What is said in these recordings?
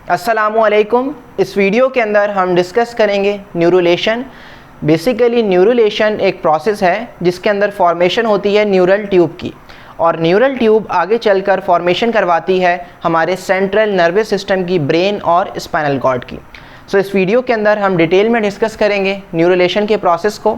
अस्सलामुअलैकुम। इस वीडियो के अंदर हम डिस्कस करेंगे न्यूरोलेशन। बेसिकली न्यूरोलेशन एक प्रोसेस है जिसके अंदर फॉर्मेशन होती है न्यूरल ट्यूब की, और न्यूरल ट्यूब आगे चलकर फॉर्मेशन करवाती है हमारे सेंट्रल नर्वस सिस्टम की, ब्रेन और स्पाइनल कॉर्ड की। सो इस वीडियो के अंदर हम डिटेल में डिस्कस करेंगे न्यूरोलेशन के प्रोसेस को।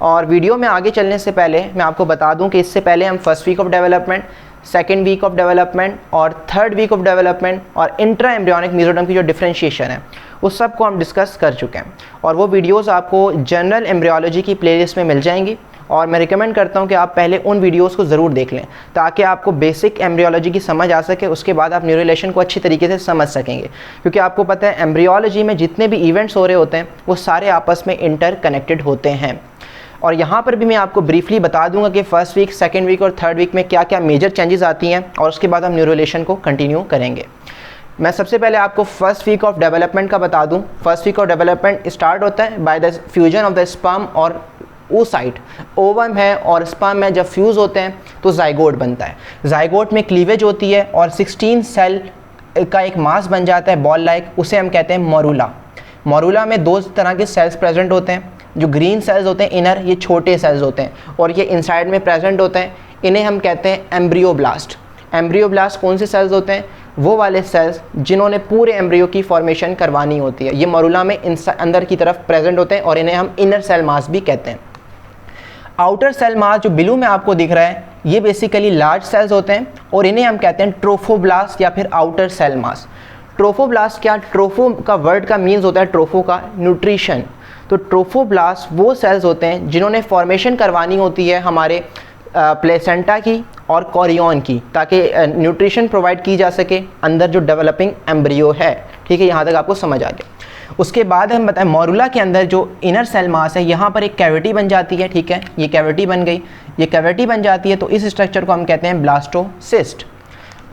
और वीडियो में आगे चलने से पहले मैं आपको बता दूं कि इससे पहले हम first week of development, second week of development और थर्ड वीक ऑफ डेवलपमेंट और इंट्रा एम्ब्रियोनिक मेसोडर्म की जो डिफरेंशिएशन है उस सब को हम डिस्कस कर चुके हैं, और वो वीडियोस आपको जनरल एम्ब्रियोलॉजी की प्लेलिस्ट में मिल जाएंगी। और मैं रिकमेंड करता हूं कि आप पहले उन वीडियोस को ज़रूर देख लें ताकि आपको बेसिक एम्ब्रियोलॉजी की समझ आ सके, उसके बाद आप न्यूरोलेशन को अच्छी तरीके से समझ सकेंगे। क्योंकि आपको पता है एम्ब्रियोलॉजी में जितने भी इवेंट्स हो रहे होते हैं वो सारे आपस में इंटर कनेक्टेड होते हैं। और यहाँ पर भी मैं आपको ब्रीफली बता दूंगा कि फर्स्ट वीक, सेकेंड वीक और थर्ड वीक में क्या क्या मेजर चेंजेस आती हैं, और उसके बाद हम न्यूरोलेशन को कंटिन्यू करेंगे। मैं सबसे पहले आपको फर्स्ट वीक ऑफ डेवलपमेंट का बता दूं। First week of development start होता है by the fusion of the sperm और oocyte। ओवम है और स्पर्म में जब फ्यूज़ होते हैं तो जाइगोट बनता है। जाइगोट में क्लीवेज होती है और 16 सेल का एक मास बन जाता है बॉल लाइक, उसे हम कहते हैं मोरूला। मोरूला में दो तरह के सेल्स प्रेजेंट होते हैं। जो ग्रीन सेल्स होते हैं इनर, ये छोटे सेल्स होते हैं, और ये इनसाइड में प्रेजेंट होते हैं। इन्हें हम कहते हैं एम्ब्रियोब्लास्ट। एम्ब्रियोब्लास्ट कौन से सेल्स होते हैं? वो वाले सेल्स जिन्होंने पूरे एम्ब्रियो की फॉर्मेशन करवानी होती है। ये मोरूला में अंदर की तरफ प्रेजेंट होते हैं और इन्हें हम इनर सेल मास भी कहते हैं। आउटर सेल मास जो ब्लू में आपको दिख रहा है ये बेसिकली लार्ज सेल्स होते हैं और इन्हें हम कहते हैं ट्रोफोब्लास्ट या फिर आउटर सेल मास। ट्रोफोब्लास्ट क्या? ट्रोफो का वर्ड का मीन्स होता है ट्रोफो का न्यूट्रिशन। तो ट्रोफोब्लास्ट वो सेल्स होते हैं जिन्होंने फॉर्मेशन करवानी होती है हमारे प्लेसेंटा की और कोरियन की, ताकि न्यूट्रिशन प्रोवाइड की जा सके अंदर जो डेवलपिंग एम्ब्रियो है। ठीक है, यहाँ तक आपको समझ आ गया। उसके बाद हम बताएं मोरूला के अंदर जो इनर सेल मास है यहाँ पर एक कैविटी बन जाती है। ठीक है, ये कैविटी बन गई, ये कैविटी बन जाती है तो इस स्ट्रक्चर को हम कहते हैं ब्लास्टोसिस्ट।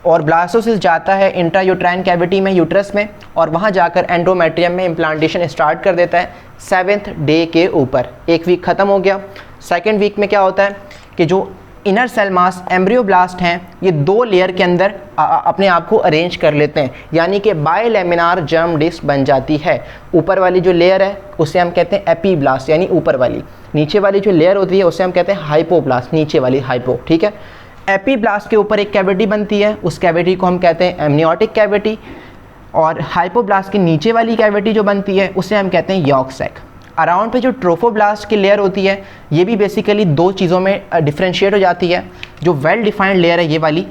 और ब्लास्टोसिस्ट जाता है इंट्रायूट्राइन कैविटी में, यूट्रस में, और वहाँ जाकर एंडोमेट्रियम में इम्प्लांटेशन स्टार्ट कर देता है 7th डे के ऊपर। एक वीक ख़त्म हो गया। सेकेंड वीक में क्या होता है कि जो इनर सेल मास एम्ब्रियोब्लास्ट हैं ये दो लेयर के अंदर अपने आप को अरेंज कर लेते हैं, यानी कि बायलैमिनार जर्म डिस्क बन जाती है। ऊपर वाली जो लेयर है उसे हम कहते हैं एपीब्लास्ट यानी ऊपर वाली। नीचे वाली जो लेयर होती है उसे हम कहते हैं हाइपोब्लास्ट, नीचे वाली हाइपो। ठीक है, एपीब्लास्ट के ऊपर एक कैविटी बनती है, उस कैविटी को हम कहते हैं एमनियोटिक कैविटी, और हाइपोब्लास्ट की नीचे वाली कैविटी जो बनती है उसे हम कहते हैं यॉर्क सैक। अराउंड पे जो ट्रोफोब्लास्ट की लेयर होती है ये भी बेसिकली दो चीज़ों में डिफरेंशिएट हो जाती है। जो वेल डिफाइंड लेयर है ये वाली,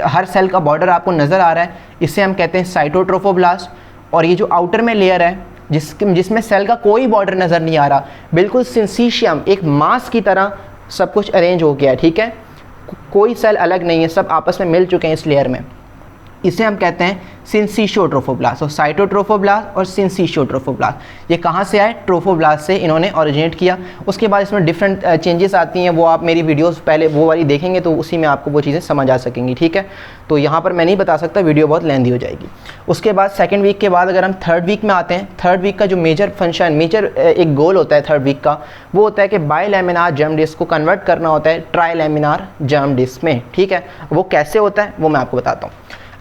हर सेल का बॉर्डर आपको नज़र आ रहा है, इसे हम कहते हैं साइटोट्रोफोब्लास्ट। और ये जो आउटर में लेयर है जिसमें सेल का कोई बॉर्डर नज़र नहीं आ रहा, बिल्कुल सिंसीशियम एक मास की तरह सब कुछ अरेंज हो गया है। ठीक है, कोई सेल अलग नहीं है, सब आपस में मिल चुके हैं इस लेयर में, इसे हम कहते हैं सिंसीशियोट्रोफोब्लास्ट। और साइटोट्रोफोब्लास्ट और सिंसीशियोट्रोफोब्लास्ट ये कहाँ से आए? ट्रोफोब्लास्ट से इन्होंने ओरिजिनेट किया। उसके बाद इसमें डिफरेंट चेंजेस आती हैं, वो आप मेरी वीडियोस पहले वो वाली देखेंगे तो उसी में आपको वो चीज़ें समझ आ सकेंगी। ठीक है, तो यहाँ पर मैं नहीं बता सकता, वीडियो बहुत लेंदी हो जाएगी। उसके बाद सेकेंड वीक के बाद अगर हम थर्ड वीक में आते हैं, थर्ड वीक का जो मेजर फंक्शन, मेजर एक गोल होता है थर्ड वीक का, वो होता है कि बायलैमिनार जर्म डिस्क को कन्वर्ट करना होता है ट्राइलैमिनार जर्म डिस्क में। ठीक है, वो कैसे होता है वो मैं आपको बताता हूँ।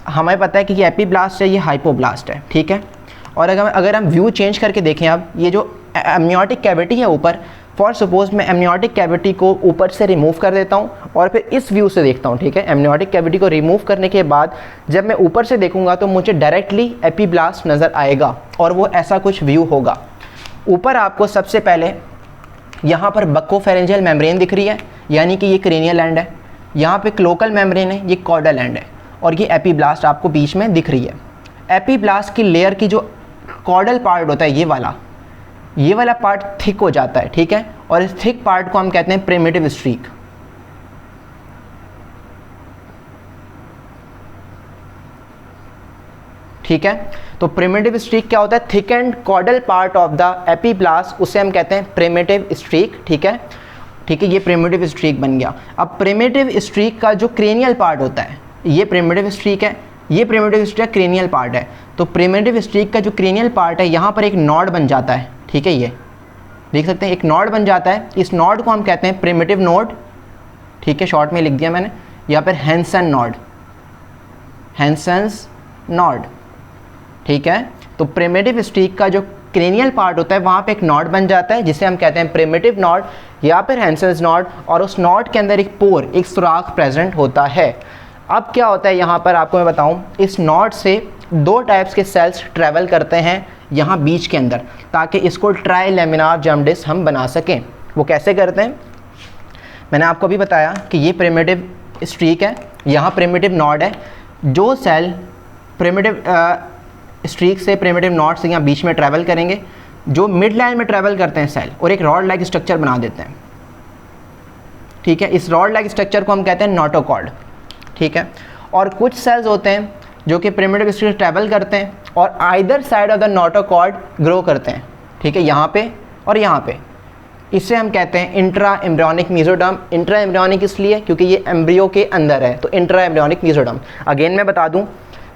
हमें पता है कि ये एपीब्लास्ट है, ये हाइपोब्लास्ट है। ठीक है, और अगर हम व्यू चेंज करके देखें, अब ये जो एमनियोटिक कैविटी है ऊपर, फॉर सपोज मैं एमनियोटिक कैविटी को ऊपर से रिमूव कर देता हूँ और फिर इस व्यू से देखता हूँ। ठीक है, एमनियोटिक कैविटी को रिमूव करने के बाद जब मैं ऊपर से देखूंगा तो मुझे डायरेक्टली एपीब्लास्ट नज़र आएगा और वो ऐसा कुछ व्यू होगा। ऊपर आपको सबसे पहले यहाँ पर बक्कोफेरेंजियल मेम्ब्रेन दिख रही है, यानी कि ये क्रेनियल एंड है। यहाँ पे क्लोकल मेम्ब्रेन है, ये कॉर्डल एंड है, और ये एपीब्लास्ट आपको बीच में दिख रही है। एपीब्लास्ट की लेयर की जो कॉर्डल पार्ट होता है ये वाला पार्ट थिक हो जाता है। ठीक है, और इस थिक पार्ट को हम कहते हैं प्रिमिटिव स्ट्रीक। ठीक है, तो प्रिमिटिव स्ट्रीक क्या होता है? Thick and caudal part of the epiblast, उसे हम कहते हैं प्रिमिटिव स्ट्रीक। ठीक है, ये प्रिमिटिव स्ट्रीक बन गया। अब प्रिमिटिव स्ट्रीक का जो क्रेनियल पार्ट होता है, ये प्रिमिटिव स्ट्रीक है, ये प्रिमिटिव स्ट्रीक क्रेनियल पार्ट है। तो प्रिमिटिव स्ट्रीक का जो क्रेनियल पार्ट है यहाँ पर एक नॉड बन जाता है। ठीक है, ये देख सकते हैं एक नॉड बन जाता है, इस नॉड को हम कहते हैं प्रिमिटिव नोड। ठीक है, शॉर्ट में लिख दिया मैंने, यहाँ पर हैंसन नॉड, हैंसन्स नॉड। ठीक है। तो प्रिमिटिव स्ट्रीक का जो क्रेनियल पार्ट होता है वहाँ पे एक नॉड बन जाता है जिसे हम कहते हैं प्रिमिटिव नॉड या फिर हैंसेल्स नॉड, और उस नॉड के अंदर एक पोर, एक सुराख प्रेजेंट होता है। अब क्या होता है यहाँ पर आपको मैं बताऊँ, इस नॉड से दो टाइप्स के सेल्स ट्रैवल करते हैं यहाँ बीच के अंदर, ताकि इसको ट्राइलेमिनार जर्म डिस्क हम बना सकें। वो कैसे करते हैं, मैंने आपको अभी बताया कि ये प्रिमिटिव स्ट्रीक है, यहाँ प्रिमिटिव नॉड है। जो सेल प्रिमिटिव स्ट्रीक से प्रिमिटिव नॉड से यहाँ बीच में ट्रैवल करेंगे, जो मिड लाइन में ट्रैवल करते हैं सेल और एक रॉड लाइक स्ट्रक्चर बना देते हैं, ठीक है। इस रॉड लाइक स्ट्रक्चर को हम कहते हैं नोटोकॉर्ड, ठीक है। और कुछ सेल्स होते हैं जो कि प्रिमिटिव स्ट्रीक ट्रैवल करते हैं और either side of the notochord grow करते हैं, ठीक है, यहाँ पे और यहाँ पे। इसे हम कहते हैं intra embryonic mesoderm. Intra embryonic इसलिए क्योंकि ये एम्ब्रियो के अंदर है, तो इंट्रा एम्ब्रियोनिक मेसोडर्म। अगेन मैं बता दूं,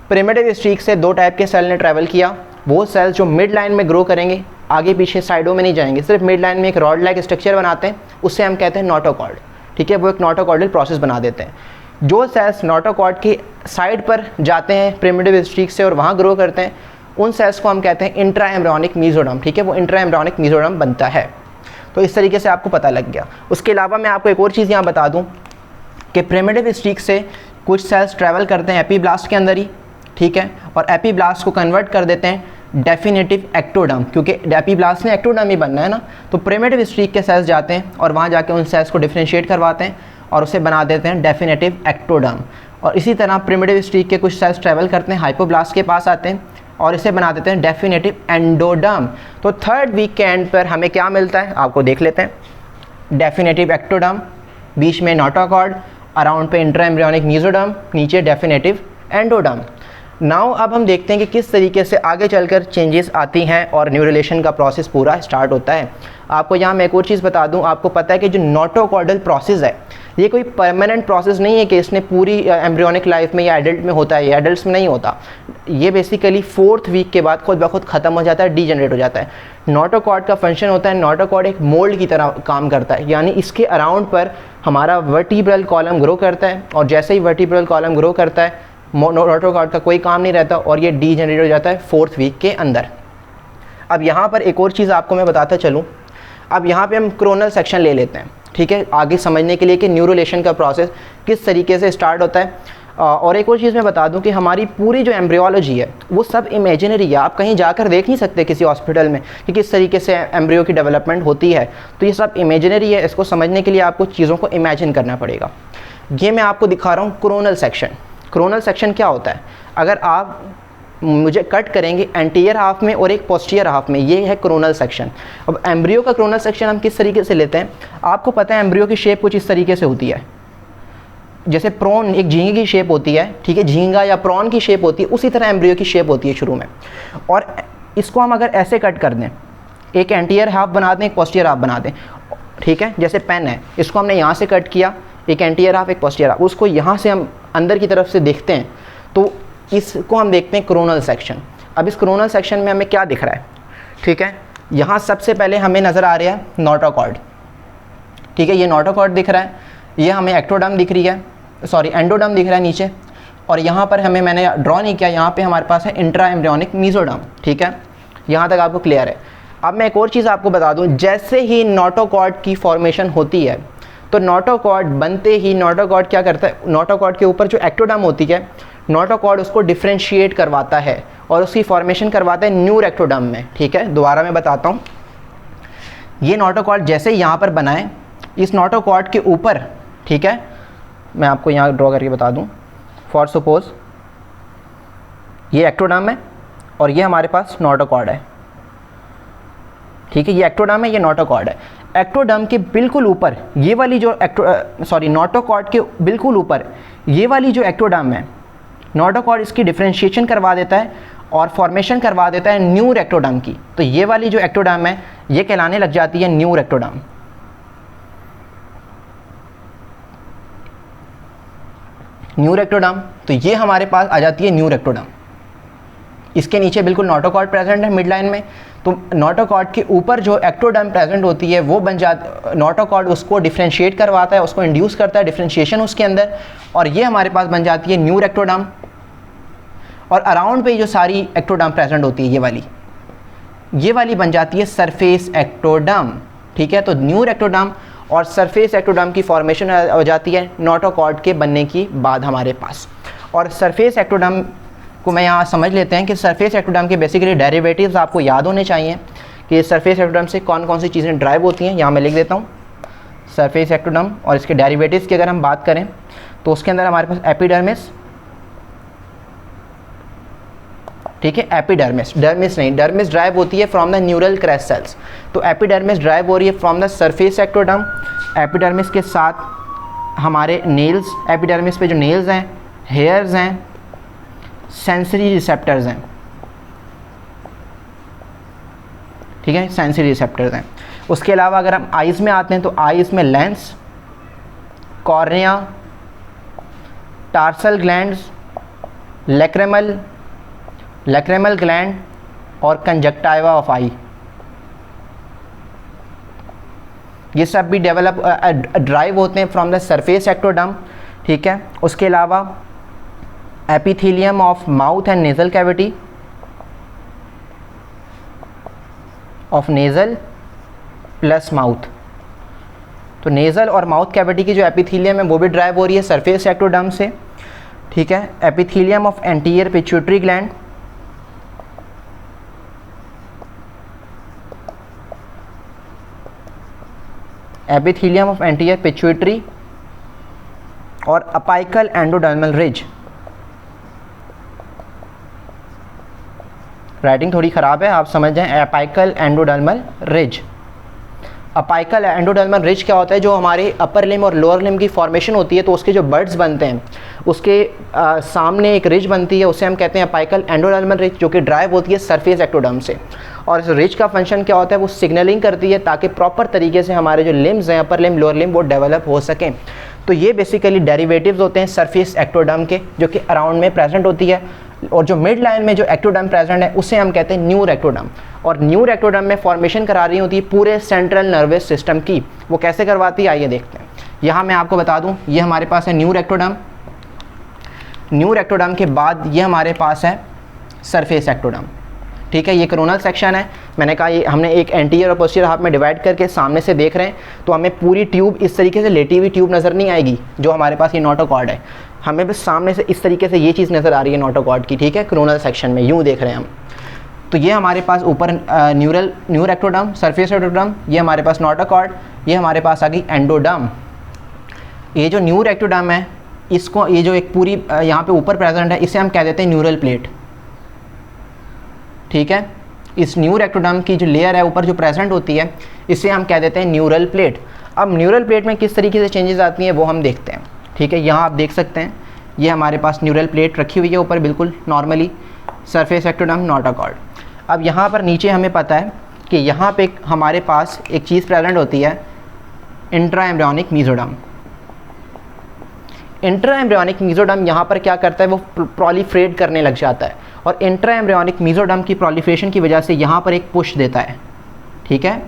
प्रिमिटिव स्ट्रीक से दो टाइप के सेल ने ट्रैवल किया। वो सेल्स जो मिड लाइन में ग्रो करेंगे, आगे पीछे साइडों में नहीं जाएंगे, सिर्फ मिड लाइन में एक रॉड लाइक स्ट्रक्चर बनाते हैं, उससे हम कहते हैं नोटोकॉर्ड, ठीक है। वो एक नोटोकॉर्डल प्रोसेस बना देते हैं। जो सेल्स नोटोकॉर्ड की साइड पर जाते हैं प्रिमिटिव स्ट्रीक से और वहाँ ग्रो करते हैं, उन सेल्स को हम कहते हैं इंट्रा एम्ब्रियोनिक मेसोडर्म, ठीक है। वो इंट्रा एम्ब्रियोनिक मेसोडर्म बनता है। तो इस तरीके से आपको पता लग गया। उसके अलावा मैं आपको एक और चीज़ यहाँ बता दूँ कि प्रिमिटिव स्ट्रीक से कुछ सेल्स ट्रैवल करते हैं एपीब्लास्ट के अंदर ही, ठीक है, और एपीब्लास्ट को कन्वर्ट कर देते हैं डेफिनेटिव एक्टोडर्म, क्योंकि एपीब्लास्ट में एक्टोडर्म ही बनना है ना। तो प्रिमिटिव स्ट्रीक के सेल्स जाते हैं और वहाँ जाके उन सेल्स को डिफ्रेंशिएट करवाते हैं और उसे बना देते हैं डेफिनेटिव एक्टोडर्म। और इसी तरह प्रिमिटिव स्ट्रीक के कुछ सेल्स ट्रैवल करते हैं हाइपोब्लास्ट के पास आते हैं और इसे बना देते हैं डेफिनेटिव एंडोडर्म। तो थर्ड वीक के एंड पर हमें क्या मिलता है आपको देख लेते हैं। डेफिनेटिव एक्टोडर्म, बीच में नोटोकॉर्ड, अराउंड पे इंट्रा एम्ब्रियोनिक मेसोडर्म, नीचे डेफिनेटिव एंडोडर्म। नाउ अब हम देखते हैं कि किस तरीके से आगे चलकर चेंजेस आती हैं और न्यूरलेशन का प्रोसेस पूरा स्टार्ट होता है। आपको यहाँ मैं एक और चीज़ बता दूँ, आपको पता है कि जो नोटोकॉर्डल प्रोसेस है ये कोई परमानेंट प्रोसेस नहीं है कि इसने पूरी एम्ब्रियोनिक लाइफ में या एडल्ट में होता है, ये एडल्ट्स में नहीं होता। ये बेसिकली 4th वीक के बाद खुद ब खुद ख़त्म हो जाता है, डीजनरेट हो जाता है। नोटोकॉर्ड का फंक्शन होता है, नोटोकॉर्ड एक मोल्ड की तरह काम करता है, यानी इसके अराउंड पर हमारा वर्टिब्रल कॉलम ग्रो करता है और जैसे ही वर्टिब्रल कॉलम ग्रो करता है नोटोकॉर्ड का कोई काम नहीं रहता और ये डीजनरेट हो जाता है 4th वीक के अंदर। अब यहाँ पर एक और चीज़ आपको मैं बताता चलूँ। अब यहाँ पे हम कोरोनल सेक्शन ले लेते हैं, ठीक है, आगे समझने के लिए कि न्यूरोलेशन का प्रोसेस किस तरीके से स्टार्ट होता है। और एक और चीज़ मैं बता दूं कि हमारी पूरी जो एम्ब्रियोलॉजी है वो सब इमेजिनरी है। आप कहीं जाकर देख नहीं सकते किसी हॉस्पिटल में कि किस तरीके से एम्ब्रियो की डेवलपमेंट होती है, तो ये सब इमेजिनरी है। इसको समझने के लिए आपको चीज़ों को इमेजिन करना पड़ेगा। ये मैं आपको दिखा रहा हूँ कोरोनल सेक्शन। कोरोनल सेक्शन क्या होता है, अगर आप मुझे कट करेंगे एंटीरियर हाफ में और एक पोस्टीरियर हाफ में, ये है कोरोनल सेक्शन। अब एम्ब्रियो का कोरोनल सेक्शन हम किस तरीके से लेते हैं, आपको पता है एम्ब्रियो की शेप कुछ इस तरीके से होती है, जैसे प्रॉन एक झींगे की शेप होती है, ठीक है, झींगा या प्रॉन की शेप होती है, उसी तरह एम्ब्रियो की शेप होती है शुरू में। और इसको हम अगर ऐसे कट कर दें, एक एंटीरियर हाफ बना दें, एक पोस्टीरियर हाफ बना दें, ठीक है, जैसे पेन है, इसको हमने यहाँ से कट किया, एक एंटीरियर हाफ एक पोस्टीरियर हाफ, उसको यहाँ से हम अंदर की तरफ से देखते हैं तो इसको हम देखते हैं कोरोनल सेक्शन। अब इस कोरोनल सेक्शन में हमें क्या दिख रहा है, ठीक है, यहाँ सबसे पहले हमें नज़र आ रहा है नोटोकॉर्ड, ठीक है, ये नोटोकॉर्ड दिख रहा है, ये हमें एक्टोडर्म दिख रही है, सॉरी एंडोडर्म दिख रहा है नीचे, और यहाँ पर हमें मैंने ड्रॉ नहीं किया, यहाँ पे हमारे पास है इंट्रा एम्ब्रियोनिक मेसोडर्म, ठीक है, यहाँ तक आपको क्लियर है। अब मैं एक और चीज़ आपको बता दूँ, जैसे ही नोटोकॉर्ड की फॉर्मेशन होती है तो नोटोकॉर्ड बनते ही नोटोकॉर्ड क्या करता है, नोटोकॉर्ड के ऊपर जो एक्टोडर्म होती है, नोटोकॉर्ड उसको डिफ्रेंशिएट करवाता है और उसकी फॉर्मेशन करवाता है न्यू एक्टोडर्म में, ठीक है। दोबारा मैं बताता हूँ, ये नोटोकॉर्ड जैसे ही यहाँ पर बनाए, इस नोटोकॉर्ड के ऊपर, ठीक है, मैं आपको यहाँ ड्रॉ करके बता दूँ, फॉर सपोज ये एक्टोडर्म है और ये हमारे पास नोटोकॉर्ड है, ठीक है, ये एक्टोडर्म है, ये नोटोकॉर्ड है। एक्टोडर्म के बिल्कुल ऊपर ये वाली जो नोटोकॉर्ड के बिल्कुल ऊपर ये वाली जो एक्टोडर्म है, नोटोकॉर्ड इसकी डिफ्रेंशिएशन करवा देता है और फॉर्मेशन करवा देता है न्यू एक्टोडर्म की। तो ये वाली जो एक्टोडर्म है ये कहलाने लग जाती है न्यू एक्टोडर्म। न्यू एक्टोडर्म, तो ये हमारे पास आ जाती है न्यू एक्टोडर्म। इसके नीचे बिल्कुल नोटोकॉर्ड प्रेजेंट है मिड लाइन में, तो नोटोकॉर्ड के ऊपर जो एक्टोडर्म प्रेजेंट होती है वो बन जाती, नोटोकॉर्ड उसको डिफ्रेंशिएट करवाता है, उसको इंड्यूस करता है डिफ्रेंशिएशन उसके अंदर, और ये हमारे पास बन जाती है न्यू एक्टोडर्म। और अराउंड पे जो सारी एक्टोडर्म प्रेजेंट होती है ये वाली बन जाती है सरफेस एक्टोडर्म। ठीक है, तो न्यूर एक्टोडर्म और सरफेस एक्टोडर्म की फॉर्मेशन हो जाती है नोटोकॉर्ड के बनने की बाद हमारे पास। और सरफेस एक्टोडर्म को मैं यहाँ समझ लेते हैं कि सरफेस एक्टोडर्म के बेसिकली डेरिवेटिव्स आपको याद होने चाहिए कि सरफेस एक्टोडर्म से कौन कौन सी चीज़ें ड्राइव होती हैं। यहाँ मैं लिख देता हूँ सरफेस एक्टोडर्म, और इसके डेरिवेटिव्स की अगर हम बात करें तो उसके अंदर हमारे पास एपिडर्मिस, ठीक है, एपिडर्मिस, डर्मिस नहीं, डर्मिस ड्राइव होती है from the neural crest cells, तो एपिडर्मिस ड्राइव हो रही है from the surface ectoderm. Epidermis के साथ हमारे नेल्स, एपिडर्मिस पे जो नेल्स हैं, हेयर्स हैं, सेंसरी रिसेप्टर्स हैं, ठीक है, सेंसरी रिसेप्टर्स हैं। उसके अलावा अगर हम आइज़ में आते हैं तो आइज़ में lens, cornea, tarsal glands, lacrimal gland और कंजक्टाइवा ऑफ आई, ये सब भी डेवलप ड्राइव होते हैं फ्रॉम द सरफेस एक्टोडर्म। ठीक है, उसके अलावा epithelium of mouth and nasal cavity, of nasal plus mouth, तो नेजल और माउथ कैविटी की जो एपिथेलियम है वो भी ड्राइव हो रही है सरफेस एक्टोडर्म से। ठीक है, epithelium of anterior pituitary gland, epithelium of anterior pituitary और अपाइकल एंडोडर्मल रिज, राइटिंग थोड़ी ख़राब है, आप समझ जाएं, apical endodermal ridge. Apical endodermal ridge क्या होता है, जो हमारे अपर लिम और लोअर लिम की फॉर्मेशन होती है तो उसके जो बर्ड्स बनते हैं उसके सामने एक रिज बनती है, उसे हम कहते हैं अपाइकल एंडोडर्मल रिज, जो कि ड्राइव होती है सरफेस एक्टोडर्म से। और इस रिज का फंक्शन क्या होता है, वो सिग्नलिंग करती है ताकि प्रॉपर तरीके से हमारे जो लिम्स हैं, अपर लिम लोअर लिम, वो डेवलप हो सकें। तो ये बेसिकली डेरिवेटिव्स होते हैं सरफेस एक्टोडर्म के, जो कि अराउंड में प्रेजेंट होती है। और जो मिड लाइन में जो एक्टोडर्म प्रेजेंट है उसे हम कहते हैं न्यूर एक्टोडर्म। और न्यूर एक्टोडर्म में फॉर्मेशन करा रही होती है पूरे सेंट्रल नर्वस सिस्टम की। वो कैसे करवाती है आइए देखते हैं। यहाँ मैं आपको बता दूँ, ये हमारे पास है न्यूर एक्टोडर्म। न्यूर एक्टोडर्म के बाद ये हमारे पास है सरफेस एक्टोडर्म। ठीक है, ये कोरोनल सेक्शन है। मैंने कहा ये हमने एक एंटीरियर और पोस्टीरियर हाफ में डिवाइड करके सामने से देख रहे हैं तो हमें पूरी ट्यूब इस तरीके से लेटी हुई ट्यूब नज़र नहीं आएगी जो हमारे पास ये नोटोकॉर्ड है। हमें बस सामने से इस तरीके से ये चीज़ नज़र आ रही है नोटोकॉर्ड की। ठीक है, कोरोनल सेक्शन में यूँ देख रहे हैं हम। तो ये हमारे पास ऊपर न्यूर एक्टोडर्म, सरफेस एक्टोडर्म, ये हमारे पास नोटोकॉर्ड, ये हमारे पास आ गई एंडोडर्म। ये जो न्यूर एक्टोडर्म है, इसको ये जो एक पूरी यहाँ पे ऊपर प्रेजेंट है, इसे हम कह देते हैं न्यूरल प्लेट। ठीक है, इस न्यूर एक्टोडर्म की जो लेयर है ऊपर जो प्रेजेंट होती है, इसे हम कह देते हैं न्यूरल प्लेट। अब न्यूरल प्लेट में किस तरीके से चेंजेस आती हैं वो हम देखते हैं। ठीक है, यहाँ आप देख सकते हैं ये हमारे पास न्यूरल प्लेट रखी हुई है ऊपर बिल्कुल नॉर्मली, सरफेस एक्टोडर्म, नोटोकॉर्ड। अब यहाँ पर नीचे हमें पता है कि यहाँ पे हमारे पास एक चीज़ प्रेजेंट होती है, intra embryonic mesoderm. Intra embryonic mesoderm यहाँ पर क्या करता है, वो प्रोलिफरेट करने लग जाता है और इंट्रा एम्ब्रियोनिक मीजोडर्म की प्रोलिफरेशन की वजह से यहाँ पर एक पुश देता है। ठीक है,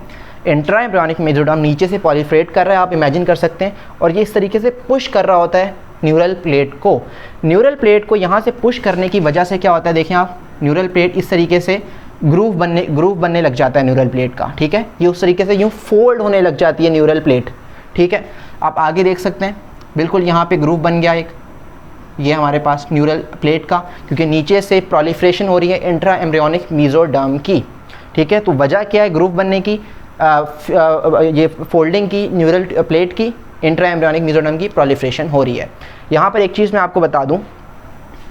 इंट्रा एम्ब्रियोनिक मीजोडर्म नीचे से प्रोलिफरेट कर रहा है, आप इमेजिन कर सकते हैं, और ये इस तरीके से पुश कर रहा होता है न्यूरल प्लेट को। न्यूरल प्लेट को यहाँ से पुश करने की वजह से क्या होता है, देखें आप, न्यूरल प्लेट इस तरीके से ग्रूव बनने लग जाता है न्यूरल प्लेट का। ठीक है, ये उस तरीके से यूँ फोल्ड होने लग जाती है न्यूरल प्लेट। ठीक है, आप आगे देख सकते हैं बिल्कुल यहाँ पे ग्रूव बन गया एक, ये हमारे पास न्यूरल प्लेट का, क्योंकि नीचे से प्रोलिफरेशन हो रही है इंट्रा एम्ब्रियोनिक मीजोडर्म की। ठीक है, तो वजह क्या है ग्रूव बनने की, ये फोल्डिंग की न्यूरल प्लेट की, इंट्रा एम्ब्रियोनिक मीजोडर्म की प्रोलिफरेशन हो रही है। यहाँ पर एक चीज़ मैं आपको बता दूँ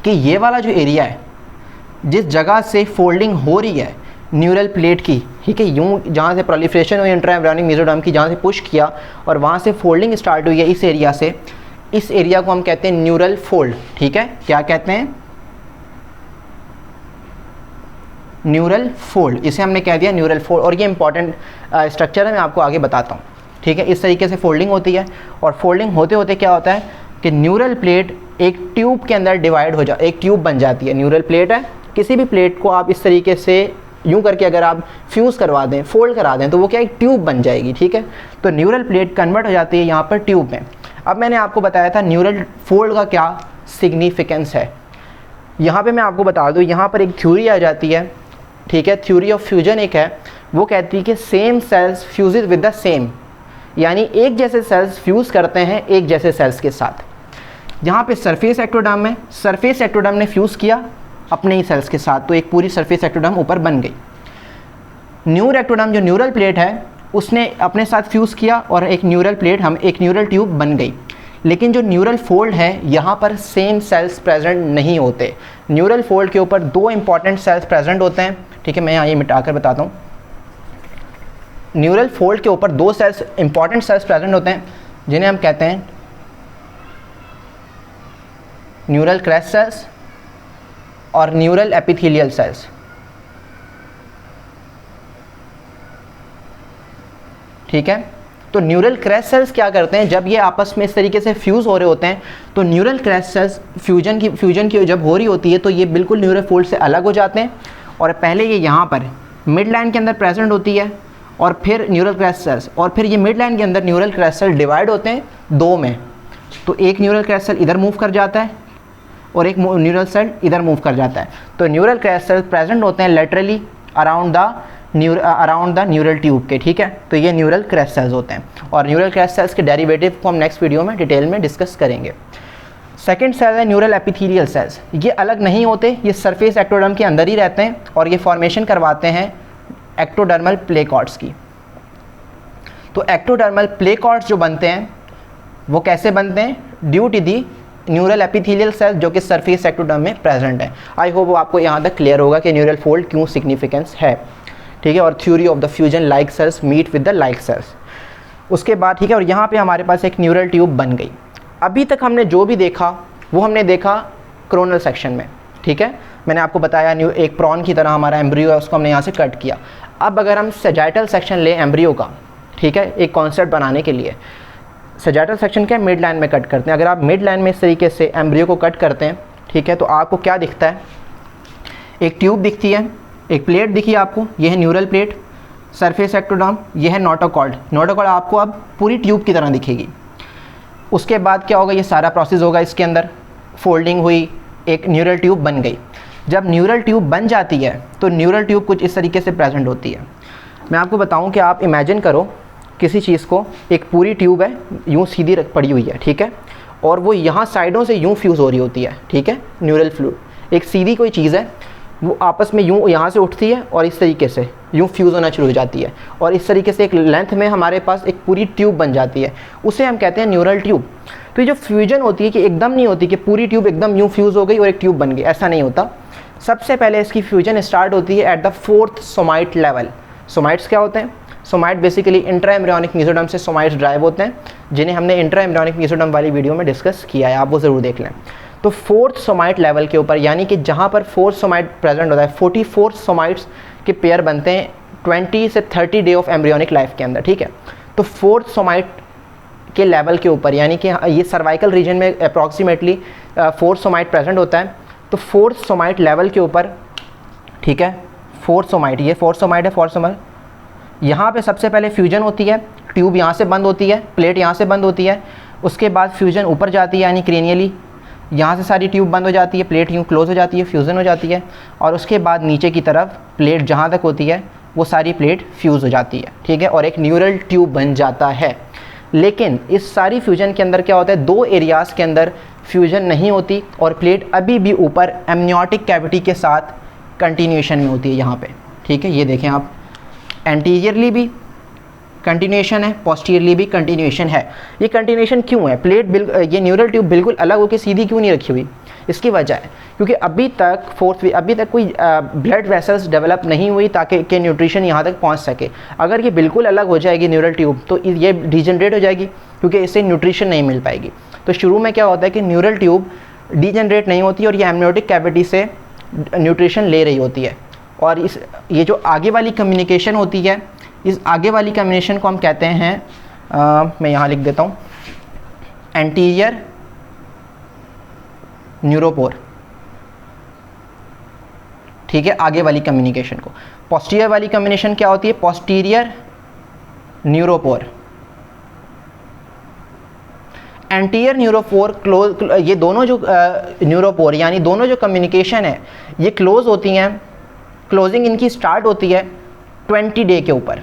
कि ये वाला जो एरिया है जिस जगह से फोल्डिंग हो रही है न्यूरल प्लेट की, ठीक है, यूँ जहाँ से प्रोलिफरेशन हुई इंट्रा एम्ब्रियोनिक मीजोडर्म की, जहाँ से पुश किया और वहाँ से फोल्डिंग स्टार्ट हुई है इस एरिया से, इस एरिया को हम कहते हैं न्यूरल फोल्ड। ठीक है, क्या कहते हैं, न्यूरल फोल्ड, इसे हमने कह दिया न्यूरल फोल्ड। और ये इंपॉर्टेंट स्ट्रक्चर है, मैं आपको आगे बताता हूँ। ठीक है, इस तरीके से फोल्डिंग होती है और फोल्डिंग होते होते क्या होता है कि न्यूरल प्लेट एक ट्यूब के अंदर डिवाइड हो एक ट्यूब बन जाती है। न्यूरल प्लेट है, किसी भी प्लेट को आप इस तरीके से यूँ करके अगर आप फ्यूज़ करवा दें, फोल्ड करा दें, तो वो क्या एक ट्यूब बन जाएगी। ठीक है, तो न्यूरल प्लेट कन्वर्ट हो जाती है यहाँ पर ट्यूब में। अब मैंने आपको बताया था न्यूरल फोल्ड का क्या सिग्निफिकेंस है। यहाँ पे मैं आपको बता दूँ, यहाँ पर एक थ्योरी आ जाती है, ठीक है, थ्योरी ऑफ फ्यूजन एक है, वो कहती है कि same cells fuses with the same, यानी एक जैसे सेल्स फ्यूज़ करते हैं एक जैसे सेल्स के साथ। यहाँ पे सरफेस एक्टोडर्म में, सरफेस एक्टोडर्म ने फ्यूज़ किया अपने ही सेल्स के साथ, तो एक पूरी सरफेस एक्टोडर्म ऊपर बन गई। न्यूर एक्टोडर्म जो न्यूरल प्लेट है उसने अपने साथ फ्यूज़ किया और एक न्यूरल प्लेट, हम एक न्यूरल ट्यूब बन गई। लेकिन जो न्यूरल फोल्ड है यहाँ पर सेम सेल्स प्रेजेंट नहीं होते। न्यूरल फोल्ड के ऊपर दो इंपॉर्टेंट सेल्स प्रेजेंट होते हैं, ठीक है, मैं यहाँ ये मिटा कर बताता हूँ। न्यूरल फोल्ड के ऊपर दो सेल्स, इंपॉर्टेंट सेल्स प्रेजेंट होते हैं, जिन्हें हम कहते हैं न्यूरल क्रेस्ट सेल्स और न्यूरल एपिथेलियल सेल्स। ठीक है, तो न्यूरल क्रेस्ट सेल्स क्या करते हैं, जब ये आपस में इस तरीके से फ्यूज़ हो रहे होते हैं तो न्यूरल क्रेस्ट सेल्स फ्यूजन की जब हो रही होती है तो ये बिल्कुल न्यूरल फोल्ड से अलग हो जाते हैं, और पहले ये यहाँ पर मिड लाइन के अंदर प्रेजेंट होती है और फिर न्यूरल क्रेस्ट सेल्स, और फिर ये मिड लाइन के अंदर न्यूरल क्रेस्ट सेल डिवाइड होते हैं दो में, तो एक न्यूरल क्रेस्ट सेल इधर मूव कर जाता है और एक न्यूरल सेल इधर मूव कर जाता है। तो न्यूरल क्रेस्ट सेल प्रेजेंट होते हैं laterally around the neural tube के, ठीक है, तो ये न्यूरल क्रेस्ट सेल्स होते हैं। और न्यूरल क्रेस्ट सेल्स के डेरिवेटिव को हम नेक्स्ट वीडियो में डिटेल में डिस्कस करेंगे। सेकेंड सेल है न्यूरल एपिथेलियल सेल्स। ये अलग नहीं होते, ये सरफेस एक्टोडर्म के अंदर ही रहते हैं और ये फॉर्मेशन करवाते हैं एक्टोडर्मल प्ले कॉर्ड्स की। तो एक्टोडर्मल प्ले कॉर्ड्स जो बनते हैं वो कैसे बनते हैं, due to the neural epithelial cell जो कि सरफेस एक्टोडर्म में प्रेजेंट है। आई होप आपको यहाँ तक क्लियर होगा कि न्यूरल फोल्ड क्यों सिग्निफिकेंस है, ठीक है, और theory of the fusion like cells meet with the like cells. उसके बाद ठीक है, और यहाँ पे हमारे पास एक न्यूरल ट्यूब बन गई। अभी तक हमने जो भी देखा वो हमने देखा कोरोनल सेक्शन में, ठीक है, मैंने आपको बताया एक प्रॉन की तरह हमारा एम्ब्रियो है, उसको हमने यहाँ से कट किया। अब अगर हम सैजिटल सेक्शन ले एम्ब्रियो का, ठीक है, एक कॉन्सेप्ट बनाने के लिए, सैजिटल सेक्शन क्या मिड लाइन में कट करते हैं। अगर आप मिड लाइन में इस तरीके से एम्ब्रियो को कट करते हैं, ठीक है, तो आपको क्या दिखता है, एक ट्यूब दिखती है, एक प्लेट दिखी आपको, ये है न्यूरल प्लेट, सरफेस एक्टोडर्म, ये है नोटोकॉर्ड। नोटोकॉर्ड आपको अब पूरी ट्यूब की तरह दिखेगी। उसके बाद क्या होगा, ये सारा प्रोसेस होगा, इसके अंदर फोल्डिंग हुई, एक न्यूरल ट्यूब बन गई। जब न्यूरल ट्यूब बन जाती है तो न्यूरल ट्यूब कुछ इस तरीके से प्रेजेंट होती है। मैं आपको बताऊं कि आप इमेजिन करो किसी चीज़ को, एक पूरी ट्यूब है यूँ सीधी पड़ी हुई है, ठीक है, और वो यहाँ साइडों से यूँ फ्यूज़ हो रही होती है, ठीक है, न्यूरल फ्लूइड एक सीधी कोई चीज़ है, वो आपस में यूँ यहाँ से उठती है और इस तरीके से यूँ फ्यूज़ होना शुरू हो जाती है, और इस तरीके से एक लेंथ में हमारे पास एक पूरी ट्यूब बन जाती है, उसे हम कहते हैं न्यूरल ट्यूब। तो ये जो फ्यूजन होती है कि एकदम नहीं होती कि पूरी ट्यूब एकदम यूँ फ्यूज़ हो गई और एक ट्यूब बन गई, ऐसा नहीं होता। सबसे पहले इसकी फ्यूजन स्टार्ट होती है at the 4th somite level. Somites क्या होते हैं, somite basically intra embryonic mesoderm से सोमाइट्स ड्राइव होते हैं, जिन्हें हमने इंट्रा एम्ब्रियोनिक मेसोडर्म वाली वीडियो में डिस्कस किया है, आप वो ज़रूर देख लें। तो 4th सोमाइट लेवल के ऊपर, यानी कि जहाँ पर 4th सोमाइट प्रेजेंट होता है, 44 सोमाइट्स के पेयर बनते हैं 20 से 30 डे ऑफ एम्ब्रियोनिक लाइफ के अंदर, ठीक है। तो 4th सोमाइट के लेवल के ऊपर, यानी कि ये सर्वाइकल रीजन में अप्रॉक्सीमेटली 4th सोमाइट प्रेजेंट होता है, तो 4th सोमाइट लेवल के ऊपर, ठीक है, 4th सोमाइट, ये 4th सोमाइट है, 4th सोमाइट, यहाँ पे सबसे पहले फ्यूजन होती है, ट्यूब यहाँ से बंद होती है, प्लेट यहाँ से बंद होती है, उसके बाद फ्यूजन ऊपर जाती है, यानी क्रेनियली यहाँ से सारी ट्यूब बंद हो जाती है, प्लेट यूँ क्लोज हो जाती है, फ्यूज़न हो जाती है, और उसके बाद नीचे की तरफ प्लेट जहाँ तक होती है वो सारी प्लेट फ्यूज़ हो जाती है, ठीक है, और एक न्यूरल ट्यूब बन जाता है। लेकिन इस सारी फ्यूजन के अंदर क्या होता है, दो एरियाज़ के अंदर फ्यूजन नहीं होती और प्लेट अभी भी ऊपर एमनियोटिक कैविटी के साथ कंटिन्यूएशन में होती है यहाँ पे, ठीक है। ये देखें आप, एंटीरियरली भी कंटिन्यूएशन है, पोस्टीरियरली भी कंटिन्यूएशन है। ये कंटिन्यूएशन क्यों है, ये न्यूरल ट्यूब बिल्कुल अलग होकर सीधी क्यों नहीं रखी हुई, इसकी वजह है क्योंकि अभी तक कोई ब्लड वेसल्स डेवलप नहीं हुई ताकि कि न्यूट्रिशन यहाँ तक पहुँच सके। अगर ये बिल्कुल अलग हो जाएगी न्यूरल ट्यूब तो ये डिजनरेट हो जाएगी क्योंकि इससे न्यूट्रिशन नहीं मिल पाएगी। तो शुरू में क्या होता है कि न्यूरल ट्यूब डिजनरेट नहीं होती और ये एमनियोटिक कैविटी से न्यूट्रिशन ले रही होती है, और ये जो आगे वाली कम्युनिकेशन होती है, इस आगे वाली कम्युनिकेशन को हम कहते हैं, मैं यहाँ लिख देता हूँ, एंटीरियर न्यूरोपोर, ठीक है, आगे वाली कम्युनिकेशन को। पोस्टीरियर वाली कम्युनिकेशन क्या होती है, posterior neuropore. Anterior neuropore close, ये दोनों जो न्यूरोपोर यानी दोनों जो कम्युनिकेशन है ये क्लोज होती हैं, क्लोजिंग इनकी स्टार्ट होती है 20 डे के ऊपर,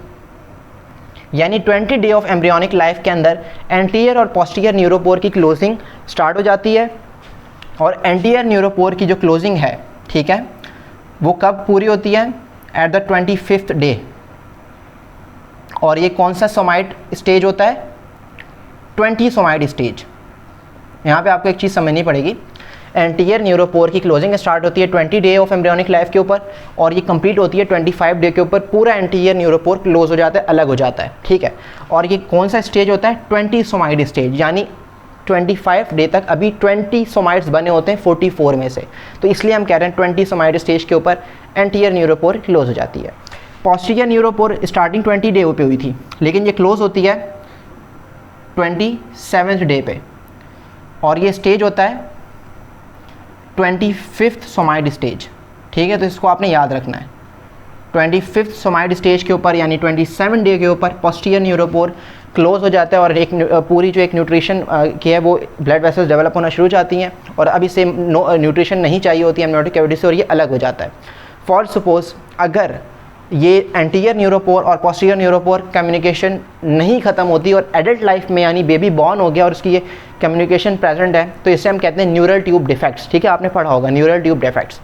यानी 20 डे ऑफ एम्ब्रियोनिक लाइफ के अंदर एंटीरियर और पोस्टीरियर न्यूरोपोर की क्लोजिंग स्टार्ट हो जाती है। और एंटीरियर न्यूरोपोर की जो क्लोजिंग है, ठीक है, वो कब पूरी होती है? At the 25th day. और ये कौन सा सोमाइट स्टेज होता है? 20 सोमाइट स्टेज। यहाँ पे आपको एक चीज़ समझनी पड़ेगी, एंटीरियर न्यूरोपोर की क्लोजिंग स्टार्ट होती है 20 डे ऑफ एम्ब्रियोनिक लाइफ के ऊपर और ये कंप्लीट होती है 25 डे के ऊपर। पूरा एंटीरियर न्यूरोपोर क्लोज हो जाता है, अलग हो जाता है, ठीक है। और ये कौन सा स्टेज होता है? 20 सोमाइट स्टेज, यानी 25 डे तक अभी 20 सोमाइट्स बने होते हैं 44 में से, तो इसलिए हम कह रहे हैं 20 सोमाइट स्टेज के ऊपर एंटीरियर न्यूरोपोर क्लोज हो जाती है। पोस्टीरियर न्यूरोपोर स्टार्टिंग 20 डे पे हुई थी, लेकिन ये क्लोज होती है 27th डे पे और ये स्टेज होता है 25th सोमाइट स्टेज, ठीक है। तो इसको आपने याद रखना है, 25th सोमाइट स्टेज के ऊपर यानी 27 डे के ऊपर पोस्टीरियर न्यूरोपोर क्लोज हो जाता है और एक पूरी जो एक न्यूट्रिशन की है वो ब्लड वेसल्स डेवलप होना शुरू हो जाती हैं और अब इसे न्यूट्रिशन नहीं चाहिए होती है एमनियोटिक कैविटी से और ये अलग हो जाता है। फॉर सपोज अगर ये एंटीरियर न्यूरोपोर और पोस्टीरियर न्यूरोपोर कम्युनिकेशन नहीं ख़त्म होती और एडल्ट लाइफ में यानी बेबी बॉर्न हो गया और उसकी ये कम्युनिकेशन प्रेजेंट है, तो इसे हम कहते हैं न्यूरल ट्यूब डिफेक्ट्स, ठीक है, आपने पढ़ा होगा न्यूरल ट्यूब डिफेक्ट्स।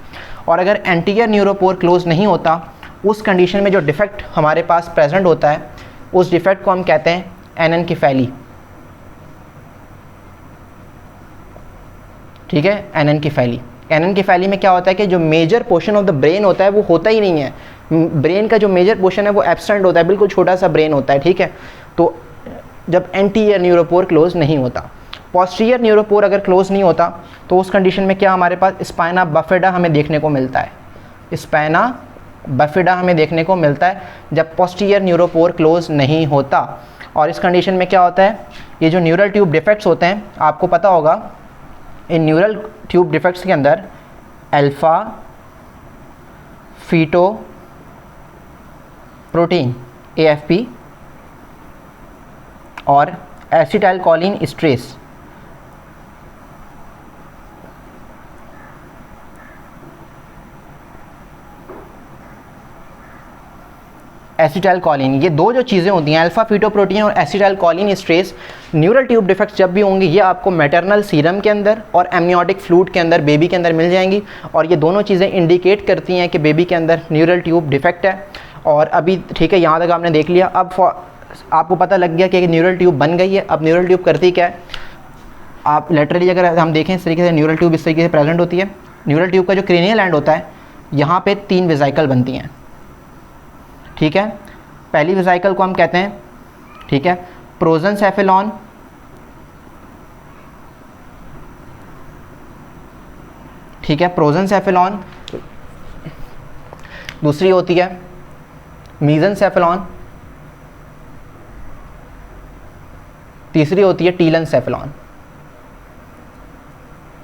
और अगर एंटीरियर न्यूरोपोर क्लोज नहीं होता, उस कंडीशन में जो डिफेक्ट हमारे पास प्रेजेंट होता है उस डिफेक्ट को हम कहते हैं एनेनकेफेली, ठीक है, एनेनकेफेली। एनेनकेफेली में क्या होता है कि जो major portion of the brain होता है वो होता ही नहीं है, ब्रेन का जो मेजर पोर्शन है वो एब्सेंट होता है, बिल्कुल छोटा सा ब्रेन होता है, ठीक है। तो जब एंटीरियर न्यूरोपोर क्लोज नहीं होता, पोस्टीरियर न्यूरोपोर अगर क्लोज नहीं होता तो उस कंडीशन में क्या हमारे पास स्पाइना बफेडा हमें देखने को मिलता है, स्पाइना बफेडा हमें देखने को मिलता है जब पोस्टीरियर न्यूरोपोर क्लोज नहीं होता। और इस कंडीशन में क्या होता है, ये जो न्यूरल ट्यूब डिफेक्ट्स होते हैं, आपको पता होगा इन न्यूरल ट्यूब डिफेक्ट्स के अंदर अल्फा फीटो प्रोटीन AFP और acetyl choline stress acetyl choline, ये दो जो चीज़ें होती हैं अल्फा फीटोप्रोटीन और acetyl choline stress, neural tube defects जब भी होंगे ये आपको मैटरनल सीरम के अंदर और एमनियोटिक फ्लूइड के अंदर बेबी के अंदर मिल जाएंगी और ये दोनों चीज़ें इंडिकेट करती हैं कि बेबी के अंदर न्यूरल ट्यूब डिफेक्ट है। और अभी ठीक है, यहाँ तक आपने देख लिया। अब आपको पता लग गया कि न्यूरल ट्यूब बन गई है। अब न्यूरल ट्यूब करती क्या है, आप लेटरली अगर हम देखें इस तरीके से न्यूरल ट्यूब इस तरीके से प्रेजेंट होती है। न्यूरल ट्यूब का जो क्रेनियल एंड होता है, यहाँ पे 3 वेसिकल बनती हैं, ठीक है। पहली वेसिकल को हम कहते हैं, ठीक है, प्रोजेंसेफेलॉन, ठीक है, प्रोजेंसेफेलॉन। दूसरी होती है मीजेंसेफेलॉन, तीसरी होती है टीलेंसेफेलॉन,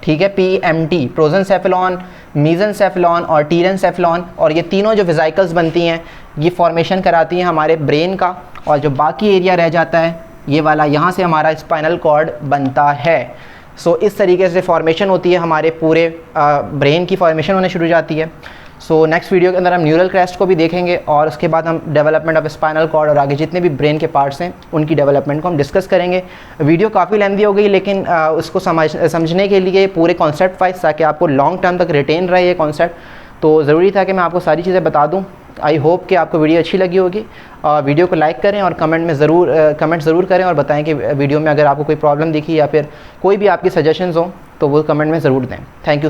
ठीक है, PMT, प्रोजेंसेफेलॉन, मीजेंसेफेलॉन और टीलेंसेफेलॉन। और ये तीनों जो वेसिकल्स बनती हैं ये फॉर्मेशन कराती हैं हमारे ब्रेन का, और जो बाकी एरिया रह जाता है ये वाला, यहाँ से हमारा स्पाइनल कॉर्ड बनता है। सो इस तरीके से फॉर्मेशन होती है हमारे पूरे ब्रेन की फॉर्मेशन होने शुरू हो जाती है। सो नेक्स्ट वीडियो के अंदर हम न्यूरल क्रेस्ट को भी देखेंगे और उसके बाद हम डेवलपमेंट ऑफ स्पाइनल कॉर्ड और आगे जितने भी ब्रेन के पार्ट्स हैं उनकी डेवलपमेंट को हम डिस्कस करेंगे। वीडियो काफ़ी लेंथी हो गई, लेकिन उसको समझने के लिए पूरे कॉन्सेप्ट वाइज, ताकि आपको लॉन्ग टर्म तक रिटेन रहे ये कॉन्सेप्ट, तो ज़रूरी था कि मैं आपको सारी चीज़ें बता दूँ। आई होप कि आपको वीडियो अच्छी लगी होगी। वीडियो को लाइक करें और कमेंट ज़रूर करें और बताएं कि वीडियो में अगर आपको कोई प्रॉब्लम दिखी या फिर कोई भी आपकी सजेशंस हो तो वो कमेंट में ज़रूर दें। Thank you.